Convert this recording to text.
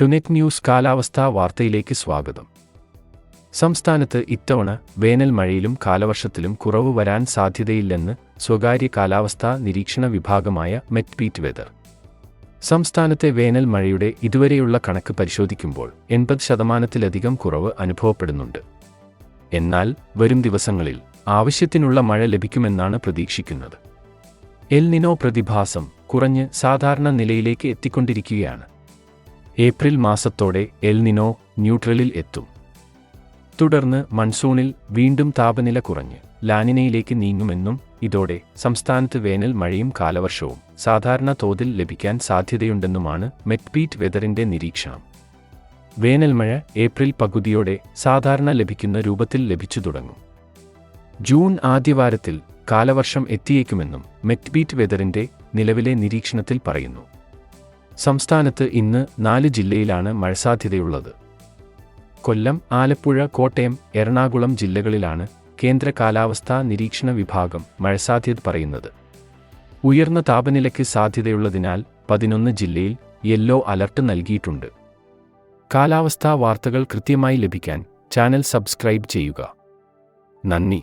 ടുനെറ്റ് news കാലാവസ്ഥാ വാർത്തയിലേക്ക് സ്വാഗതം. സംസ്ഥാനത്ത് ഇത്തവണ വേനൽ മഴയിലും കാലവർഷത്തിലും കുറവ് വരാൻ സാധ്യതയില്ലെന്ന് സ്വകാര്യ കാലാവസ്ഥാ നിരീക്ഷണ വിഭാഗമായ മെറ്റ് വെതർ. സംസ്ഥാനത്തെ വേനൽ മഴയുടെ ഇതുവരെയുള്ള കണക്ക് പരിശോധിക്കുമ്പോൾ 80% കുറവ് അനുഭവപ്പെടുന്നുണ്ട്. എന്നാൽ വരും ദിവസങ്ങളിൽ ആവശ്യത്തിനുള്ള മഴ ലഭിക്കുമെന്നാണ് പ്രതീക്ഷിക്കുന്നത്. എൽ നിനോ പ്രതിഭാസം കുറഞ്ഞ് സാധാരണ നിലയിലേക്ക് എത്തിക്കൊണ്ടിരിക്കുകയാണ്. ഏപ്രിൽ മാസത്തോടെ എൽ നിനോ ന്യൂട്രലിൽ എത്തും. തുടർന്ന് മൺസൂണിൽ വീണ്ടും താപനില കുറഞ്ഞ് ലാനിനയിലേക്ക് നീങ്ങുമെന്നും ഇതോടെ സംസ്ഥാനത്ത് വേനൽ മഴയും കാലവർഷവും സാധാരണ തോതിൽ ലഭിക്കാൻ സാധ്യതയുണ്ടെന്നുമാണ് മെറ്റ് വെതറിന്റെ നിരീക്ഷണം. വേനൽ മഴ ഏപ്രിൽ പകുതിയോടെ സാധാരണ ലഭിക്കുന്ന രൂപത്തിൽ ലഭിച്ചു തുടങ്ങും. ജൂൺ ആദ്യവാരത്തിൽ കാലവർഷം എത്തിയേക്കുമെന്നും മെറ്റ് വെതറിന്റെ നിലവിലെ നിരീക്ഷണത്തിൽ പറയുന്നു. സംസ്ഥാനത്ത് ഇന്ന് 4 ജില്ലയിലാണ് മഴസാധ്യതയുള്ളത്. കൊല്ലം, ആലപ്പുഴ, കോട്ടയം, എറണാകുളം ജില്ലകളിലാണ് കേന്ദ്ര കാലാവസ്ഥാ നിരീക്ഷണ വിഭാഗം മഴസാധ്യത പറയുന്നത്. ഉയർന്ന താപനിലയ്ക്ക് സാധ്യതയുള്ളതിനാൽ 11 ജില്ലയിൽ യെല്ലോ അലർട്ട് നൽകിയിട്ടുണ്ട്. കാലാവസ്ഥാ വാർത്തകൾ കൃത്യമായി ലഭിക്കാൻ ചാനൽ സബ്സ്ക്രൈബ് ചെയ്യുക. നന്ദി.